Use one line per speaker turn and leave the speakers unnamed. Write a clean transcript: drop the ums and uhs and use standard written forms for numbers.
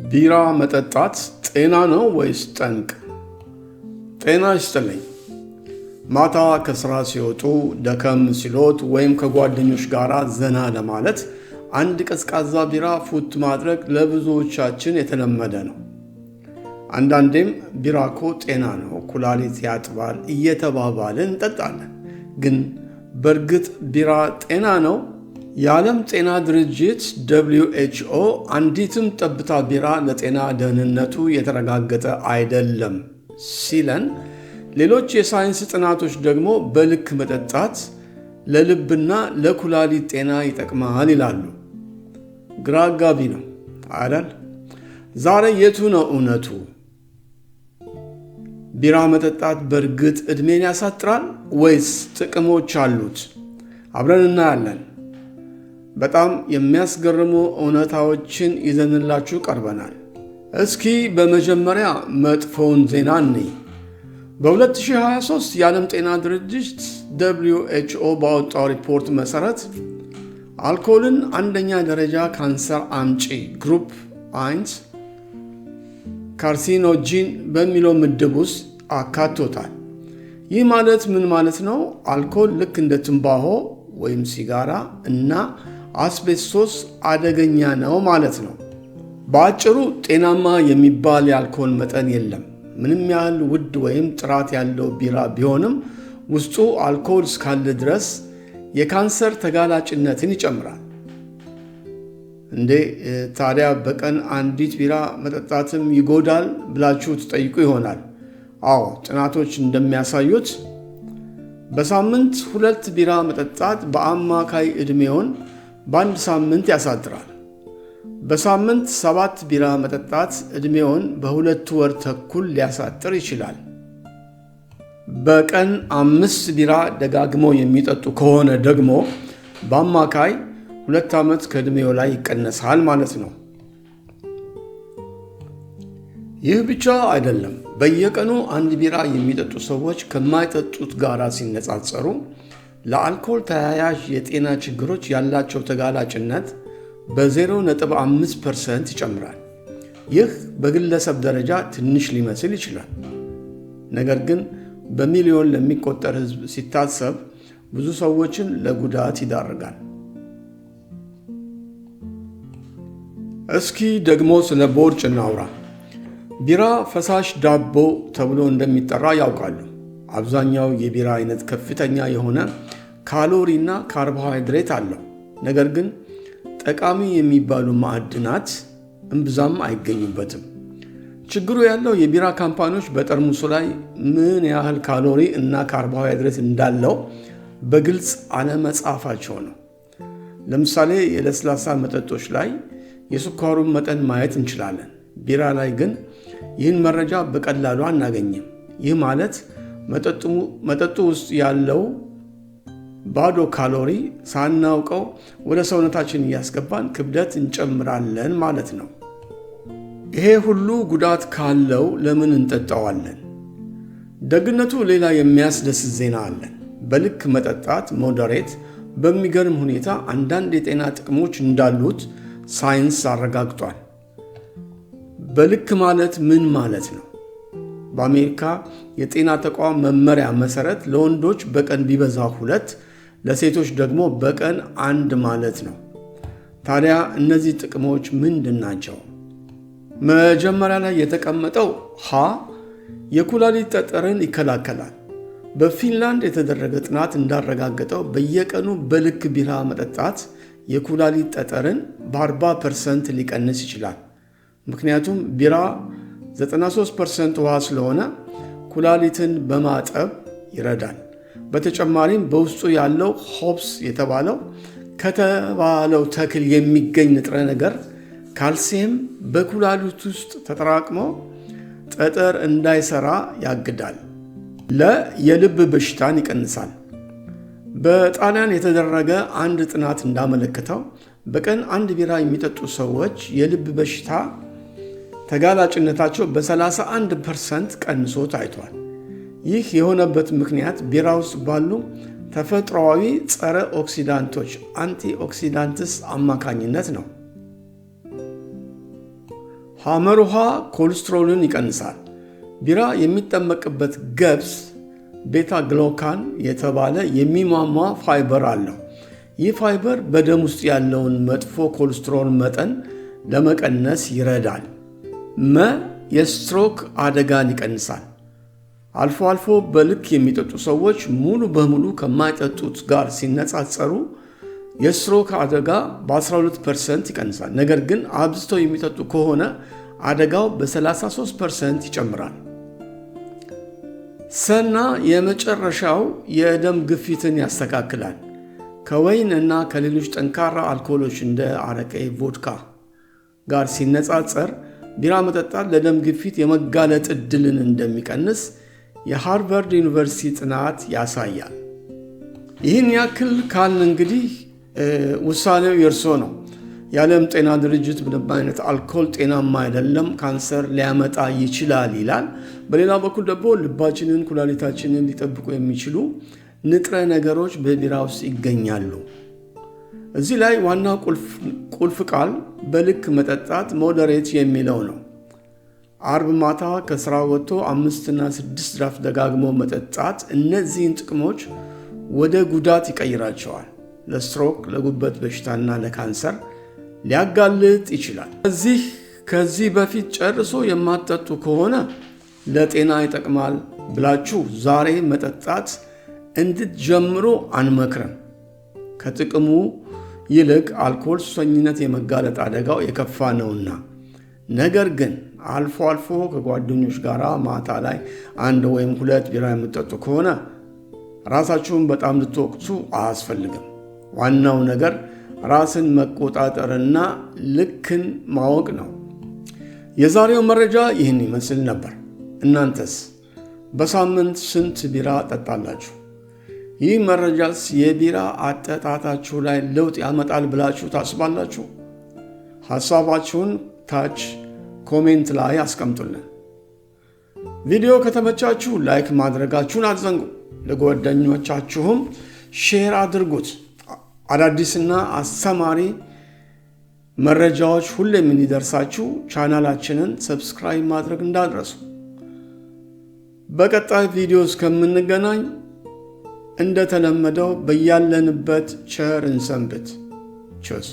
ቢራ መጠጣት ጤና ነው ወይስ ጠንቅ? ጤና ይስጥልኝ። ማታ ከስራ ሲወጡ ደከም ሲሎት ወይም ከጓደኞች ጋር ዘና ለማለት አንድ ቀዝቃዛ ቢራ ፉት ማድረግ ለብዙዎቻችን የተለመደ ነው። አንዳንዴም ቢራ እኮ ጤና ነው፣ ኩላሊት ያጥባል እየተባባልን እንጠጣለን። ግን በእርግጥ ቢራ ጤና ነው? የዓለም ጤና ድርጅት WHO አንዲትም ጠብታ ቢራ ለጤና ደህንነቱ የተረጋገጠ አይደለም ሲለን፣ ሌሎች የሳይንስ ጥናቶች ደግሞ በልክ መጠጣት ለልብና ለኩላሊት ጤና ይጠቅማል ይላሉ። ግራ አጋቢ ነው አይደል? ዛሬ የቱ ነው እውነቱ? ቢራ መጠጣት በእርግጥ ዕድሜን ያሳጥራል ወይስ ጥቅሞች አሉት? አብረን እናያለን። በጣም የሚያስገርሙ እውነታዎችን ይዘንላችሁ ቀርበናል። እስኪ በመጀመሪያ መጥፎውን ዜና እንይ። በ2023 የዓለም ጤና ድርጅት WHO ባወጣው ሪፖርት መሠረት አልኮልን አንደኛ ደረጃ ካንሰር አምጪ ግሩፕ 1 ካርሲኖጂን በሚለው ምድብ ውስጥ አካቶታል። ይህ ማለት ምን ማለት ነው? አልኮል ልክ እንደ ትንባሆ ወይም ሲጋራ እና አስቤስቶስ አደገኛ ነው ማለት ነው። በአጭሩ ጤናማ የሚባል የአልኮል መጠን የለም። ምንም ያህል ውድ ወይም ጥራት ያለው ቢራ ቢሆንም ውስጡ አልኮል እስካለ ድረስ የካንሰር ተጋላጭነትን ይጨምራል። እንዴ ታዲያ በቀን አንዲት ቢራ መጠጣትም ይጎዳል ብላችሁ ትጠይቁ ይሆናል። አዎ፣ ጥናቶች እንደሚያሳዩት በሳምንት 2 ቢራ መጠጣት በአማካይ ዕድሜውን በአንድ ሳምንት ያሳድራል። በሳምንት 7 ቢራ መጠጣት ዕድሜውን በ2 ወር ተኩል ሊያሳጥር ይችላል። በቀን 5 ቢራ ደጋግመው የሚጠጡ ከሆነ ደግሞ በአማካይ 2 ዓመት ከዕድሜው ላይ ይቀነሳል ማለት ነው። ይህ ብቻ አይደለም። በየቀኑ 1 ቢራ የሚጠጡ ሰዎች ከማይጠጡት ጋር ሲነጻጸሩ ለአልኮል ተያያዥ የጤና ችግሮች ያላቸው ተጋላጭነት በ0.5% ይጨምራል። ይህ በግለሰብ ደረጃ ትንሽ ሊመስል ይችላል። ነገር ግን በሚሊዮን ለሚቆጠር ሕዝብ ሲታሰብ ብዙ ሰዎችን ለጉዳት ይዳርጋል። እስኪ ደግሞ ስለ ቦርጭ እናውራ። ቢራ ፈሳሽ ዳቦ ተብሎ እንደሚጠራ ያውቃሉ። አብዛኛው የቢራ አይነት ከፍተኛ የሆነ ካሎሪ እና ካርቦሃይድሬት አለው። ነገር ግን ጠቃሚ የሚባሉ ማዕድናት እምብዛም አይገኙበትም። ችግሩ ያለው የቢራ ካምፓኒዎች በጠርሙሱ ላይ ምን ያህል ካሎሪ እና ካርቦሃይድሬት እንዳለው በግልጽ አለመጻፋቸው ነው። ለምሳሌ የለስላሳ መጠጦች ላይ የስኳሩን መጠን ማየት እንችላለን። ቢራ ላይ ግን ይህን መረጃ በቀላሉ አናገኝም። ይህ ማለት መጠጡ ውስጥ ያለው ባዶ ካሎሪ ሳናውቀው ወደ ሰውነታችን እያስገባን ክብደት እንጨምራለን ማለት ነው። ይሄ ሁሉ ጉዳት ካለው ለምን እንጠጣዋለን? ደግነቱ ሌላ የሚያስደስት ዜና አለን። በልክ መጠጣት ሞዴሬት በሚገርም ሁኔታ አንዳንድ የጤና ጥቅሞች እንዳሉት ሳይንስ አረጋግጧል። በልክ ማለት ምን ማለት ነው? በአሜሪካ የጤና ተቋም መመሪያ መሠረት ለወንዶች በቀን ቢበዛ 2፣ ለሴቶች ደግሞ በቀን 1 ማለት ነው። ታዲያ እነዚህ ጥቅሞች ምንድን ናቸው? መጀመሪያ ላይ የተቀመጠው ሀ የኩላሊት ጠጠርን ይከላከላል። በፊንላንድ የተደረገ ጥናት እንዳረጋገጠው በየቀኑ በልክ ቢራ መጠጣት የኩላሊት ጠጠርን በ40% ሊቀንስ ይችላል። ምክንያቱም ቢራ 93% ውሃ ስለሆነ ኩላሊትን በማጠብ ይረዳል። በተጨማሪም በውስጡ ያለው ሆፕስ ከተባለው ተክል የሚገኝ ንጥረ ነገር ካልሲየም በኩላሊት ውስጥ ተጠራቅሞ ጠጠር እንዳይሰራ ያግዳል። የልብ በሽታን ይቀንሳል። በጣሊያን የተደረገ አንድ ጥናት እንዳመለከተው በቀን 1 ቢራ የሚጠጡ ሰዎች የልብ በሽታ ተጋላጭነታቸው በ31% ቀንሶ ታይቷል። ይህ የሆነበት ምክንያት ቢራ ውስጥ ባሉ ተፈጥሯዊ ጸረ ኦክሲዳንቶች አንቲኦክሲዳንትስ አማካኝነት ነው። ሐመር ውሃ ኮሌስትሮልን ይቀንሳል። ቢራ የሚጠመቅበት ገብስ ቤታ ግሎካን የተባለ የሚሟሟ ፋይበር አለው። ይህ ፋይበር በደም ውስጥ ያለውን መጥፎ ኮሌስትሮል መጠን ለመቀነስ ይረዳል። የስትሮክ አደጋን ይቀንሳል። አልፎ አልፎ በልክ የሚጠጡ ሰዎች ሙሉ በሙሉ ከማይጠጡት ጋር ሲነጻጸሩ የስትሮክ አደጋ በ12% ይቀንሳል። ነገር ግን አብዝተው የሚጠጡ ከሆነ አደጋው በ33% ይጨምራል። ሰና የመጨረሻው የደም ግፊትን ያስተካክላል። ከወይን እና ከሌሎች ጠንካራ አልኮሎች እንደ አረቄ፣ ቮድካ ጋር ሲነጻጸር ቢራ መጠጣት ለደም ግፊት የመጋለጥ ዕድልን እንደሚቀንስ የሃርቫርድ ዩኒቨርሲቲ ጥናት ያሳያል። ይህን ያክል ካልን እንግዲህ ውሳኔው የእርሶ ነው። የዓለም ጤና ድርጅት ምንም አይነት አልኮል ጤናማ አይደለም፣ ካንሰር ሊያመጣ ይችላል ይላል። በሌላ በኩል ደግሞ ልባችንን፣ ኩላሊታችንን ሊጠብቁ የሚችሉ ንጥረ ነገሮች በቢራ ውስጥ ይገኛሉ። እዚህ ላይ ዋና ቁልፍ ቃል በልክ መጠጣት ሞዴሬት የሚለው ነው። አርብ ማታ ከስራ ወጥቶ 5 እና 6 ድራፍት ደጋግሞ መጠጣት እነዚህን ጥቅሞች ወደ ጉዳት ይቀይራቸዋል። ለስትሮክ፣ ለጉበት በሽታና ለካንሰር ሊያጋልጥ ይችላል። ከዚህ በፊት ጨርሶ የማትጠጡ ከሆነ ለጤና ይጠቅማል ብላችሁ ዛሬ መጠጣት እንድትጀምሩ አንመክርም። ከጥቅሙ ይልቅ አልኮል ሱሰኝነት የመጋለጥ አደጋው የከፋ ነውና። ነገር ግን አልፎ አልፎ ከጓደኞች ጋር ማታ ላይ 1 ወይም 2 ቢራ የምትጠጡ ከሆነ ራሳችሁን በጣም ልትወቅሱ አያስፈልግም። ዋናው ነገር ራስን መቆጣጠርና ልክን ማወቅ ነው። የዛሬው መረጃ ይህን ይመስል ነበር። እናንተስ በሳምንት ስንት ቢራ ጠጣላችሁ? ይህ መረጃስ የቢራ አጠጣታችሁ ላይ ለውጥ ያመጣል ብላችሁ ታስባላችሁ? ሐሳባችሁን ታች ኮሜንት ላይ አስቀምጡልን። ቪዲዮ ከተመቻችሁ ላይክ ማድረጋችሁን አትዘንጉ። ለጓደኞቻችሁም ሼር አድርጉት። አዳዲስና አስተማሪ መረጃዎች ሁሌም እንዲደርሳችሁ ቻናላችንን ሰብስክራይብ ማድረግ እንዳትረሱ። በቀጣይ ቪዲዮ እስከምንገናኝ እንደተለመደው በያለንበት ቸር እንሰንብት። ቸስ